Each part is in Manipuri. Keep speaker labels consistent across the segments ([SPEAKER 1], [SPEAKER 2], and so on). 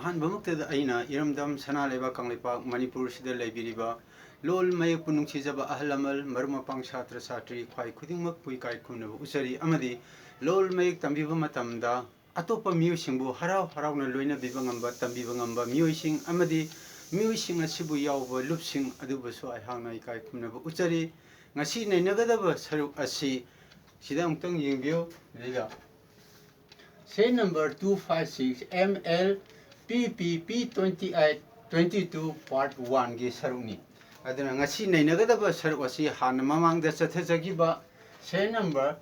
[SPEAKER 1] ꯑꯍꯥꯟꯕꯃꯛꯇꯗ ꯑꯩꯅ ꯏꯔꯝꯗꯝ ꯁꯅꯥꯂꯩꯕꯥꯛ ꯀꯪꯂꯩꯄꯥꯛ ꯃꯅꯤꯄꯨꯔꯁꯤꯗ ꯂꯩꯕꯤꯔꯤꯕ ꯂꯣꯜ ꯃꯌꯦꯛꯄꯨ ꯅꯨꯡꯁꯤꯖꯕ ꯑꯍꯜ ꯂꯃꯟ ꯃꯔꯨꯞ ꯃꯄꯥꯡ ꯁꯥꯇ꯭ꯔ ꯁꯥꯇ꯭ꯔꯤ ꯈ꯭ꯋꯥꯏ ꯈꯨꯗꯤꯡꯃꯛꯄꯨ ꯏꯀꯥꯏ ꯈꯨꯝꯅꯕ ꯎꯠꯆꯔꯤ ꯑꯃꯗꯤ ꯂꯣꯜ ꯃꯌꯦꯛ ꯇꯝꯕꯤꯕ ꯃꯇꯝꯗ ꯑꯇꯣꯞꯄ ꯃꯤꯑꯣꯏꯁꯤꯡꯕꯨ ꯍꯔꯥꯎ ꯍꯔꯥꯎꯅ ꯂꯣꯏꯅꯕꯤꯕ ꯉꯝꯕ ꯇꯝꯕꯤꯕ ꯉꯝꯕ ꯃꯤꯑꯣꯏꯁꯤꯡ ꯑꯃꯗꯤ ꯃꯤꯑꯣꯏꯁꯤꯡ ꯑꯁꯤꯕꯨ ꯌꯥꯎꯕ ꯂꯨꯞꯁꯤꯡ ꯑꯗꯨꯕꯨꯁꯨ ꯑꯩꯍꯥꯛꯅ ꯏꯀꯥꯏ ꯈꯨꯝꯅꯕ ꯎꯠꯆꯔꯤ ꯉꯁꯤ ꯅꯩꯅꯒꯗꯕ ꯁꯔꯨꯛ ꯑꯁꯤ ꯁꯤꯗ ꯑꯃꯨꯛꯇꯪ ꯌꯦꯡꯕꯤꯌꯨ ꯁꯤꯗ ꯁꯦ ꯅꯝꯕꯔ 256 ML PPP 2822 part 1 ꯒꯤ ꯁꯔꯨꯛꯅꯤ ꯑꯗꯨꯅ ꯉꯁꯤ ꯅꯩꯅꯒꯗꯕ ꯁꯔꯨꯛ ꯑꯁꯤ ꯍꯥꯟꯅ ꯃꯃꯥꯡꯗ ꯆꯠꯊꯖꯈꯤꯕ ꯁꯦ ꯅꯝꯕꯔ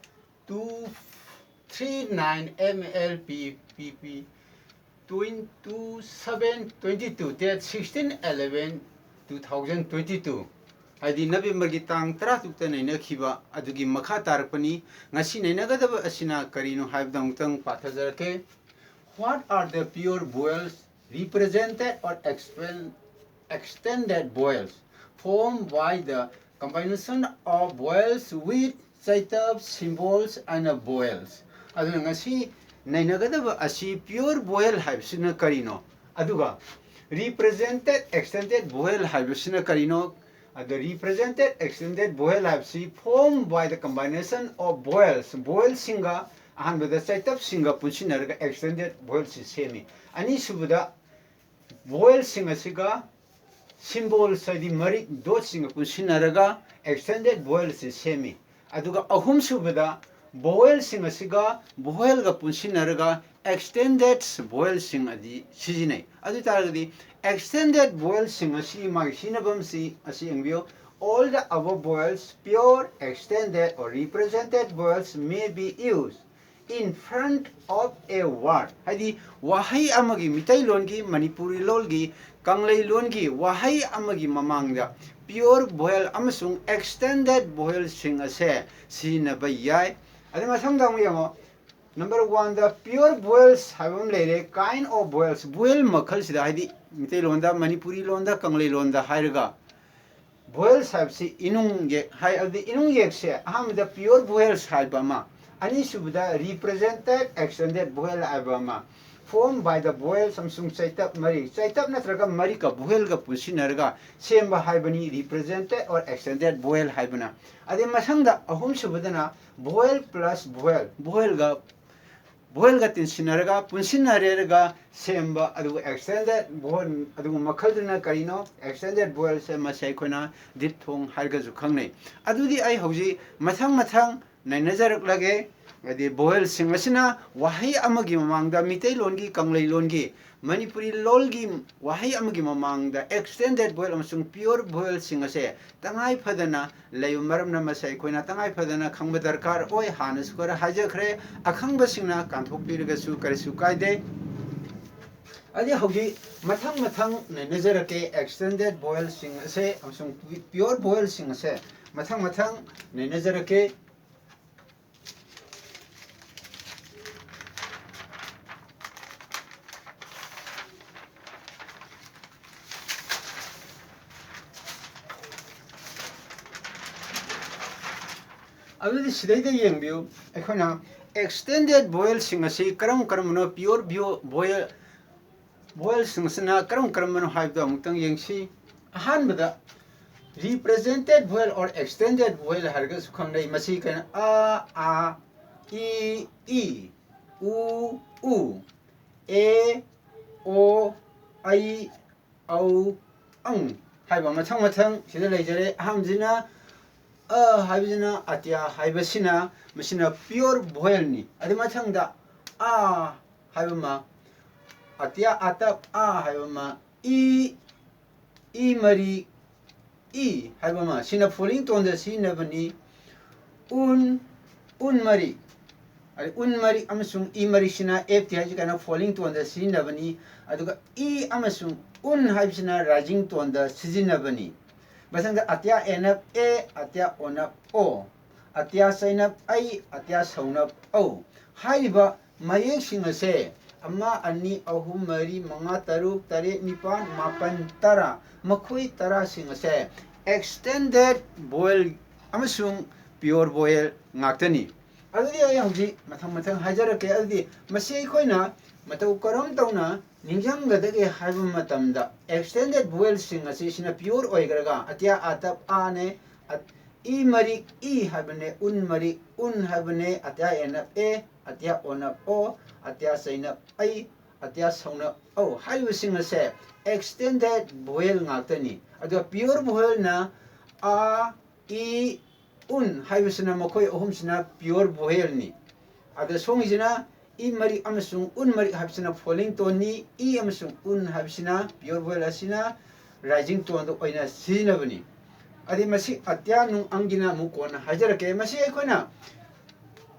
[SPEAKER 1] 239 ML PPP 2722 date 16/11/2022 ꯍꯥꯏꯗꯤ ꯅꯕꯦꯝꯕꯔꯒꯤ ꯇꯥꯡ 16ꯇ ꯅꯩꯅꯈꯤꯕ ꯑꯗꯨꯒꯤ ꯃꯈꯥ ꯇꯥꯔꯛꯄꯅꯤ ꯉꯁꯤ ꯅꯩꯅꯒꯗꯕ ꯑꯁꯤꯅ ꯀꯔꯤꯅꯣ ꯍꯥꯏꯕꯗ ꯑꯃꯨꯛꯇꯪ ꯄꯥꯊꯖꯔꯛꯀꯦ What are the pure vowels represented or extended vowels formed by the combination of vowels with chaitap symbols and vowels aduna ngasi nainagadaba asi pure vowel haibsina karino aduga represented extended vowel haibsina karino the represented extended vowel haibsi formed by the combination of vowels singa ahanbada chaitap singa punsinaraga extended vowels semi ani subada vowel singa siga symbols adi mari dot singa punsinaraga extended vowels semi aduga ahum subada vowel singa siga vowel ga punsinaraga extended vowel sing adi sijinai adu taragadi extended vowel sing asi magi sinabam si asi engbiyo all the above vowels pure extended or represented vowels may be used in front of a word hadi wahai amagi mitai longi manipuri lolgi kanglei longi wahai amagi mamangda pure vowel amasung extended vowel sing ase sinaba yai adi masangda mu yango number 1 the pure vowels habam lere kind of vowels vowel makhal sida hadi mitai londa manipuri londa kanglei londa hairaga vowels habsi inung ye hai adi inung ye se ahamda pure vowels haibama ani subda represented extended vowel haibama formed by the vowel samsung chaitap natraga mari ka vowel ga pusinarga semba haibani represented or extended vowel haibana adi masangda ahum subadana vowel plus vowel ga tinsinaraga punsinarega semba adu extended vowel adu makhalna karino extended vowel se masai khona dithong harga ju khangnei adudi ai hauji mathang nainajarak lage adi vowel singasina wahai amagi mamangda mitai longi kanglei longi manipuri lolgi wahai amagi mamangda extended vowel amasung pure vowel singase tangai phadana leyu maramna masai khoina tangai phadana khangba darkar oi hana sukara hajakhre akhangba singna kanthok piraga su karisu kaide adi hauji mathang nainajarake extended vowel singase amasung pure vowel singase mathang nainajarake अभी सिदाइदा येंबियो अखोना extended vowel singasi karam no pure vowel singsina karam no haibda amutang yengsi ahanbada represented vowel or extended vowel harga sukhangnai masi kana a i u e o ai au ang haiba mathang sida leijare ahamjina haibjina atya haibasina masina pure vowel ni adi mathangda a haibama atya atap a haibama i mari i haibama sina falling tone da sinabani un mari ari un mari amasung i mari sina f ti haji kana falling tone da sinabani aduga i amasung un haibsina rising tone da sijinabani basang atya enap e atya onap o atya sainap ai atya saunap o haiba mayek singase amma ani ahum mari manga taruk tare nipan mapan tara makhoi tara singase extended vowel amasung pure vowel ngaktani adudi ai hauji mathang hajarake adudi masi khoina matau karam tauna ꯅꯤꯡꯁꯤꯡꯒꯗꯒꯦ ꯍꯥꯏꯕ ꯃꯇꯝꯗ ꯑꯦꯛꯁꯇꯦꯟꯗꯦꯗ ꯚꯣꯋꯦꯜꯁꯤꯡ ꯑꯁꯤ ꯁꯤꯅ ꯄꯤꯌꯣꯔ ꯑꯣꯏꯈ꯭ꯔꯒ ꯑꯇꯤꯌꯥ ꯑꯇꯞ ꯑꯥꯅꯦ ꯏ ꯃꯔꯤꯛ ꯏ ꯍꯥꯏꯕꯅꯦ ꯎꯟ ꯃꯔꯤꯛ ꯎꯟ ꯍꯥꯏꯕꯅꯦ ꯑꯇꯤꯌꯥ ꯑꯦꯅꯞ ꯑꯦ ꯑꯇꯤꯌꯥ ꯑꯣꯅꯞ ꯑꯣ ꯑꯇꯤꯌꯥ ꯆꯩꯅꯞ ꯑꯩ ꯑꯇꯤꯌꯥ ꯁꯧꯅꯞ ꯑꯧ ꯍꯥꯏꯔꯤꯕꯁꯤꯡ ꯑꯁꯦ extended vowel ngakani ado pure vowel na a i un haibusina makoi ohumsina pure vowel ni ado songisina i mari amasung un mari habsina falling tone ni i amasung un habsina pure vowel asina rising tone do oina sinabani adi masi atya nung angina mukona hajarake masi aikoina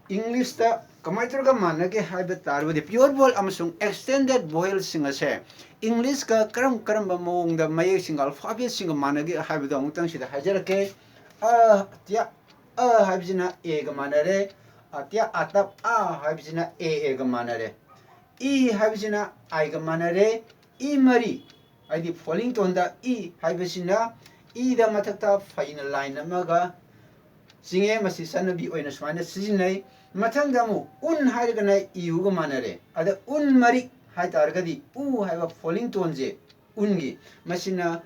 [SPEAKER 1] English ta kamai turga manage haiba tarwadi pure vowel amasung extended vowel singa se English ka karam ba mong da mayek sing alphabet sing manage haiba da mutang sida hajarake tia haibjina e ga manare tia atap haibjina e ga manare e haibjina I ga manare e mari aidi falling tone da e haibjina e da matakta final line amaga ꯁꯤꯡꯉꯦ ꯃꯁꯤ ꯆꯠꯅꯕꯤ ꯑꯣꯏꯅ ꯁꯨꯃꯥꯏꯅ ꯁꯤꯖꯤꯟꯅꯩ ꯃꯊꯪꯗ ꯑꯃꯨꯛ ꯎꯟ ꯍꯥꯏꯔꯒꯅ ꯏꯌꯨꯒ ꯃꯥꯟꯅꯔꯦ ꯑꯗ ꯎꯟ ꯃꯔꯤꯛ ꯍꯥꯏꯇꯥꯔꯒꯗꯤ ꯎ ꯍꯥꯏꯕ ꯐꯣꯂꯤꯡ ꯇꯣꯟꯁꯦ ꯎꯟꯒꯤ ꯃꯁꯤꯅ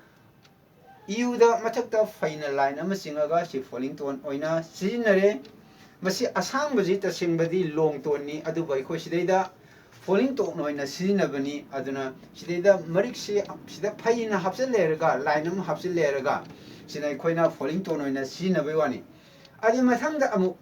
[SPEAKER 1] ꯏꯌꯨꯗ ꯃꯊꯛꯇ ꯐꯩꯅ ꯂꯥꯏꯟ ꯑꯃ ꯆꯤꯡꯉꯒ ꯁꯤ ꯐꯣꯂꯤꯡ ꯇꯣꯟ ꯑꯣꯏꯅ ꯁꯤꯖꯤꯟꯅꯔꯦ ꯃꯁꯤ ꯑꯁꯥꯡꯕꯁꯤ ꯇꯁꯦꯡꯕꯗꯤ ꯂꯣꯡ ꯇꯣꯟꯅꯤ ꯑꯗꯨꯕꯨ ꯑꯩꯈꯣꯏ ꯁꯤꯗꯩꯗ ꯐꯣꯂꯤꯡ ꯇꯣꯟ ꯑꯣꯏꯅ ꯁꯤꯖꯤꯟꯅꯕꯅꯤ ꯑꯗꯨꯅ ꯁꯤꯗꯩꯗ ꯃꯔꯤꯛꯁꯤ ꯁꯤꯗ ꯐꯩꯅ ꯍꯥꯞꯆꯤꯜꯂꯦꯔꯒ ꯂꯥꯏꯟ ꯑꯃ ꯍꯥꯞꯆꯤꯜꯂꯦꯔꯒ ꯁꯤꯅ ꯑꯩꯈꯣꯏꯅ ꯐꯣꯂꯤꯡ ꯇꯣꯟ ꯑꯣꯏna ꯁꯤꯖꯤꯟꯅꯕꯩ ꯋꯥꯅꯤ adi mathangda amu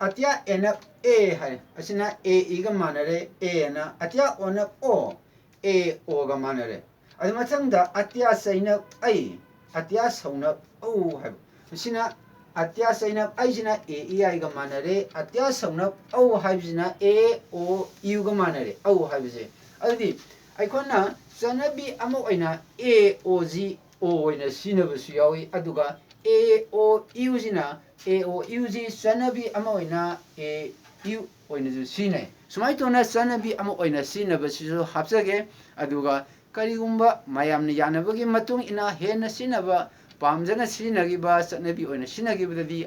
[SPEAKER 1] atya enap a hai asina a iga manare a na atya onap o a o ga manare adi mathangda atya sainap ai atya saunap o hai asina atya sainap ai sina a e ai ga manare atya saunap o hai sina a o u ga manare o hai bise adi aikona chanabi amu oina a o g o oina sinabasu yawi aduga a o u sina a o u ji chanabi ama oina a u oina ju sine sumai tona chanabi ama oina sinaba sisu hapsage aduga karigumba mayamna yanabagi matung ina hena sinaba pamjana sinagiba chanabi oina sinagibadadi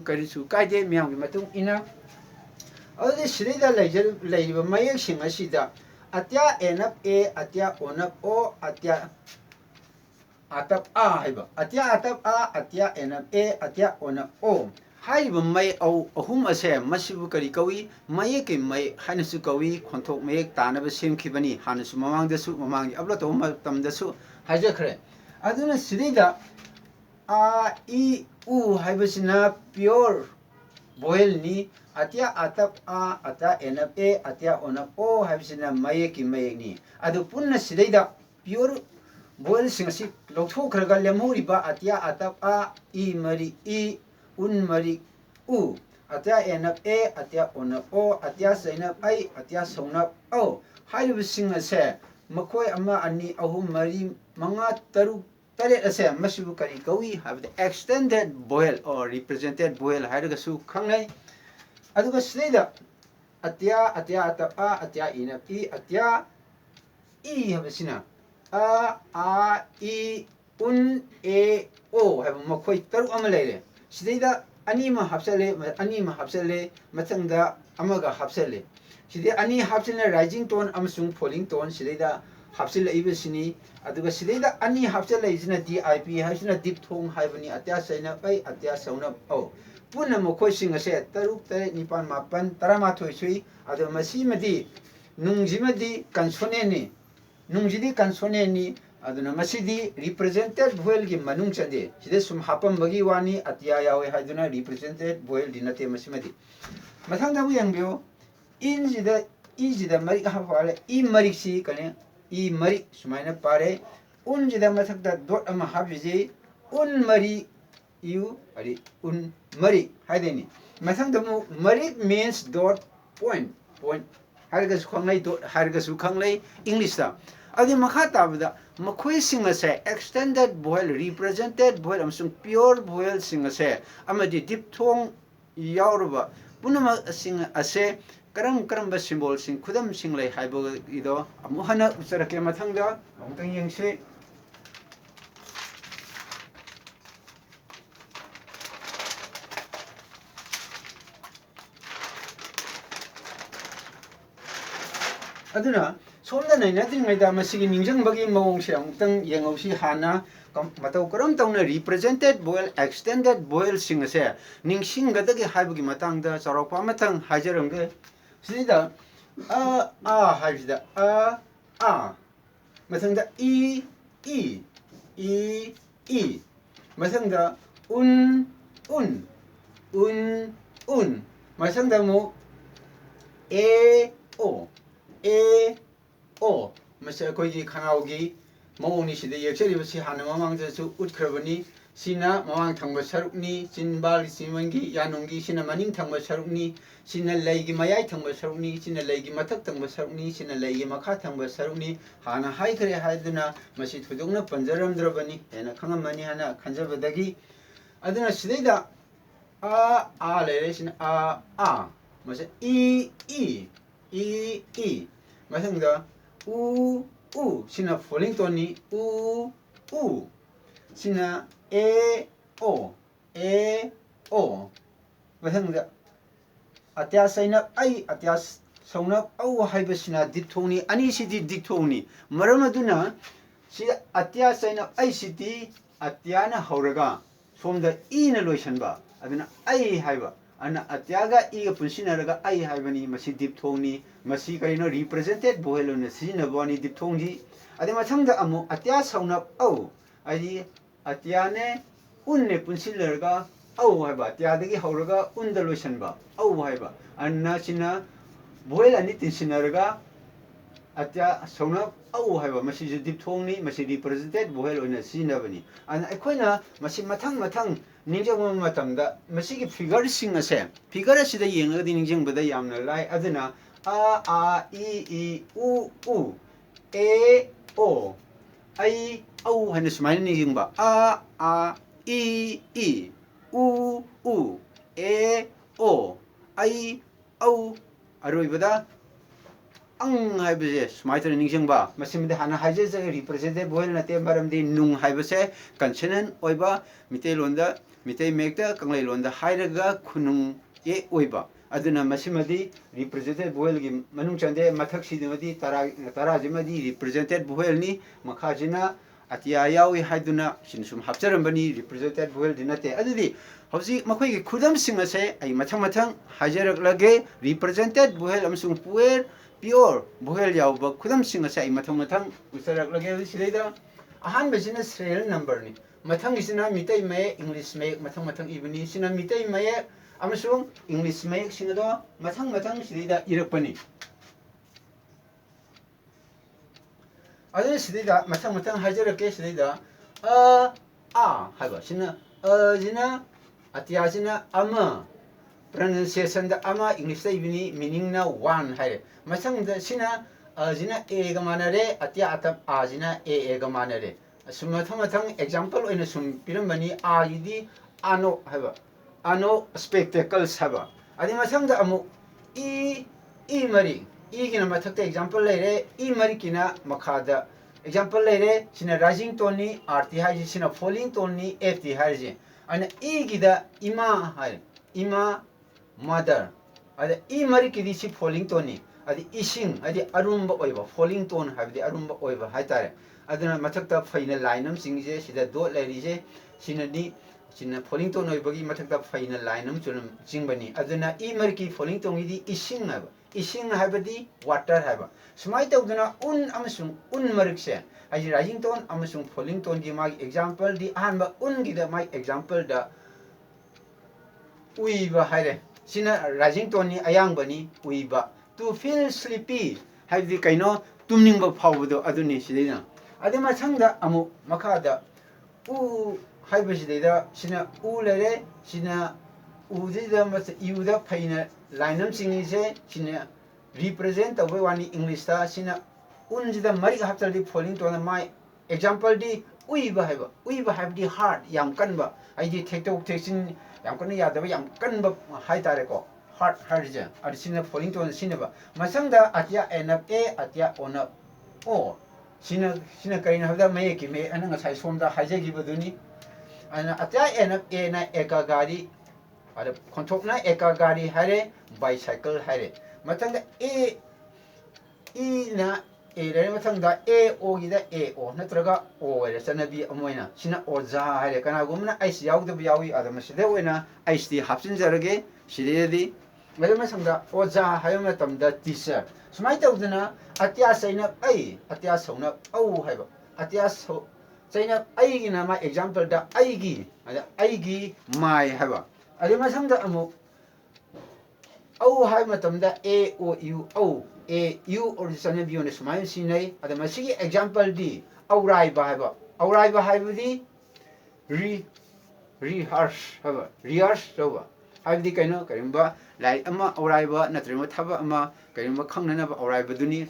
[SPEAKER 1] karisu kaide miyamgi matung ina adudi sidaida leiba mayek sing asida atya enap a atya onap o atya atap haiba atya atap atya enap a atya onap o haiba may au ahum ase masibu kari kawi maye ke may hanasu kawi khonthok mayek tanaba semkhibani hanasu mamangdasu mamangi abla to matamdasu hajakhre aduna sidida a i u haibasina pure vowel ni atya atap atya enap a atya onap o haibasina mayek ki mayek ni adu punna sidida pure vowel singasi lokthokraga lemhoriba atya atap i mari i un mari u atya enap a atya onap o atya sainap ai atya saunap o haibu sing ase makoi ama ani ahum mari manga taruk taret ase masibu kari kawi habde extended vowel or represented vowel hairuga su khangnai aduga sida atya atap atya enap i atya i habsina a i un e o have makhoi taru ama leire sidaida anima hapsale mathangda amaga hapsale sidai ani hapsale rising tone amasung falling tone sidaida hapsale ibesini aduga sidaida ani hapsale isina dip haisina dip thong haibani atya saina pai atya sauna o puna makhoi sing ase taruk tare nipan mapan taramathoi sui adu masimadi nungjimadi consonant ni nungjidi consonant ni aduna masidi represented vowel gi manung chande side sum hapam bagi wani atya yawe haiduna represented vowel dinate masimadi mathangda mu yangbyo in jida mari ha pare I mari si kane I mari sumaina pare un jida mathakda dot ama habiji un mari you ari un mari haideni mathangda mu mari means dot point hargas khanglai dot hargas khanglai English ta adi makha tabda makhoi sing ase extended vowel represented vowel amsung pure vowel sing ase amadi diphthong yaurba punama sing ase karamba symbol sing khudam sing lai haibo ido amuhana usarake mathangda amtang yengse aduna somda nai na ding da masigi ningjang bagi mawong si amtang yengau si hana matau karam tauna represented voel extended voel sing ase ningsing gada gi haibagi matang da sarokpa matang hajarang ge sida haibida matang da i matang da un matang da mo o masa koi gi khanaogi mawoni sida yeksari basi hana mamang jasu utkrabani sina mamang thangba sarukni sinbal simangi yanungi sina maning thangba sarukni sina leigi mayai thangba sarukni sina leigi mathak thangba sarukni sina leigi makha thangba sarukni hana haikare haiduna masi thudungna panjaramdrabani ena khangamani hana khanjabadagi aduna sidaida lere sina masa masangda u sina falling tone ni u sina o masangda atya saina atya sauna au haiba sina diphthong ni ani sidi diphthong ni maram aduna si atya saina sidi atya na hauraga somda na loisanba aduna haiba ana atyaga ga punsinaraga haibani masi diphthong ni masi kaino represented voel na sinabani diphthong ji ade mathangda amu atya sauna au ai atya ne unne punsilaraga haiba atya dagi hauraga unda loisanba haiba anna sina voel ani tinsinaraga atya sauna haiba masi diphthong ni masi represented voel na sinabani ana akoina masi mathang ningjang matamda masigi figure sing ase figure asida yengadi ningjang bada yamna lai aduna i u o ai au hana smaina ningjang ba i u o ai au aroi bada ang haibase smaitana ningjang ba masimde hana haije jaga represented voel na te baramdi nung haibase consonant oiba mitei londa mitei mekta kanglai londa hairaga khunung oiba aduna masimadi represented voel gi manung chande mathak sidimadi tara jimadi represented voel ni makhajina atya yawi haiduna sinsum hapjarambani represented voel dinate adudi hausi makhoi gi khudam singase ai mathang hajaraklage represented voel amsung puer pure voel yawba khudam singase ai mathang usaraklage sidaida ahan besina serial number ni mathang isina mitei me english me mathang ibni sina mitei me amasung english me sinado mathang sidida irakpani adu sidida mathang hajarake sidida haiba sina jina atya jina ama pronunciation da ama english da ibni meaning na one haire mathang da sina jina ga manare atya atap jina ga manare mathang example oina sum pirambani yidi ano haba ano spectacles haba adi mathangda amu mari gina mathakta example leire mari kina makhada example leire sina rising tone ni rti haji sina falling tone ni ft haji ana gida ima mother ada mari kidi si falling tone ni adi ising adi arumba oiba falling tone habdi arumba oiba haitare aduna mathakta faina line am singje sida dot lairije sina falling tone oibagi mathakta faina line am chunam jingbani aduna marki falling tone idi ising habadi water haba sumai tawduna amasung marikse ai rising tone amasung falling tone gi mag example di anba gi da my example da uiba haire sina rising tone ni ayang bani uiba to feel sleepy habdi kaino tumningba phawdo aduni sidina adema sangda amu makada haibasidaida sina lere sina udida mas iuda faina line am singise sina represent away wani english ta sina unjida mari haftaldi falling to my example di uiba habdi hard yam kanba aidi thektok theksin yam kan yadaba yam kanba haitare ko hard je ad sina falling to sinaba masangda atya enap atya onap o sina kaina habda mai ki me ananga sai somda haijagi baduni ana atya enap na eka gari ada konthokna eka gari hare bicycle hare matanga na A 레 마탕다 A O 기다 A O 나트라가 O 에 자나비 아모이나 시나 오자 하레 까나고나 아이스 야우도 야우이 아다마 시데 오이나 아이스 합신 자르게 시데디 마르마 상다 오자 하요마 탐다 티셔 스마이 타우드나 아티아 사이나 아이 아티아 소나 아우 하이바 아티아 소 사이나 아이기 나마 example 다 아이기 아이기 마이 하이바 아리마 상다 아모 아우 하이마 탐다 A O U O A U or sana biyo ne sumayon sinay ada masigi example di aurai ba haiba di rehearse haba rehearse ba haibdi kaino karimba lai ama aurai ba natrima thaba ama karimba khangnana ba aurai ba duni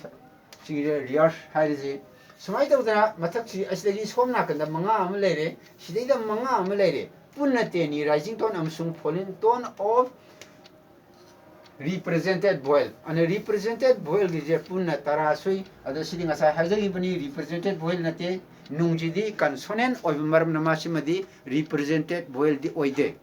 [SPEAKER 1] sigi rehearse hairisi sumai tawdana mathak si asdagi somna kanda manga ama leire sidaida manga ama leire punna teni rising tone amsung falling tone of represented voice and represented voice is punna tarasui ado sidi ngasa hajagi bani represented voice nate nungjidi consonant of maram namasimadi represented voice di oide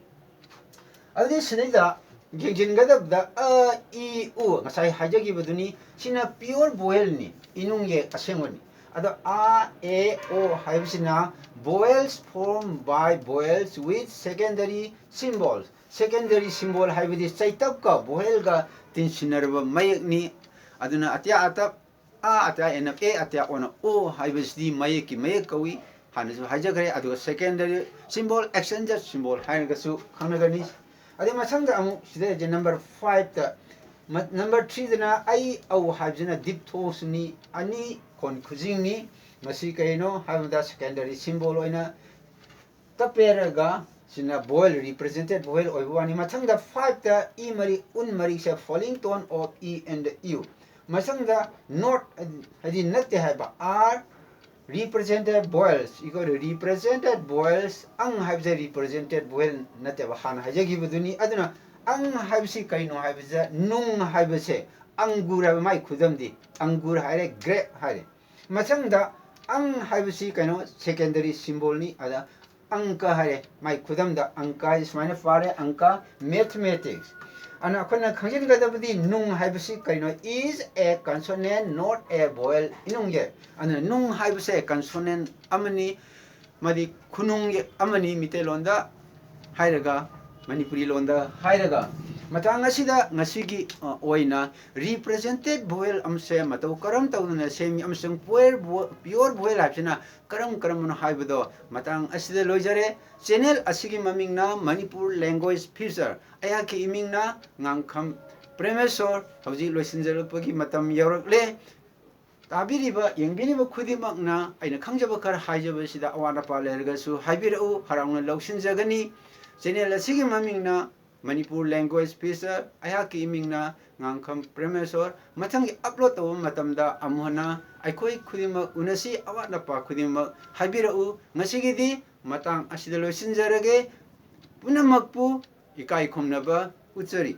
[SPEAKER 1] adi sidida jingadab da a e u ngasa hajagi baduni sina pure voice ni inungye asengoni ado a e o haibsina vowels formed by vowels with secondary symbols secondary symbol haibidi saitab ka bohel ga tin sinarba mayek ni aduna atya atap a atya en a atya on o haibidi mayek ki mayek kawi hanu hajagre adu secondary symbol exchanger symbol hain ga su khanagani adi masangda amu sida je number 5 ta number 3 dana ai au haibjina diphthongs ni ani kon khujing ni masi kaino haibda secondary symbol oina taperaga sina boil represented boil oiwani mathangda 5 ta e mari un mari se falling tone of e and u masangda not hadi natte haiba are represented boils equal represented boils ang haibse represented boil natte ba han hajagi buduni aduna ang haibsi kaino haibse nung haibse angur ha mai khudamdi angur haire grape haire masangda ang haibsi kaino secondary symbol ni ada angka hare mai khudamda angka is mine fare angka mathematics ana khona khajin gadabdi nung haibasi kaino is a consonant not a vowel inungye ana nung haibase consonant amani madi khunung amani mitelonda hairaga manipuri londa hairaga matang asida ngasigi oina represented vowel amse matau karam tawna semi amsung pure vowel hapsina karam no haibado matang asida loijare channel asigi mamingna manipur language feature aya ki imingna ngangkham premesor hauji loisinjarapagi matam yaurakle tabiriba yengbiniba khudimakna aina khangjaba kar haijabasida awana palergasu haibirau haraungna lausinjagani channel asigi mamingna Manipur language feature ayaki imingna ngangkham premesor mathangi upload taw matamda amuhana aikoi khudima unasi awatna pa khudima habirau ngasigidi matang asida loisinjarage punamakpu ikai khomnaba uchari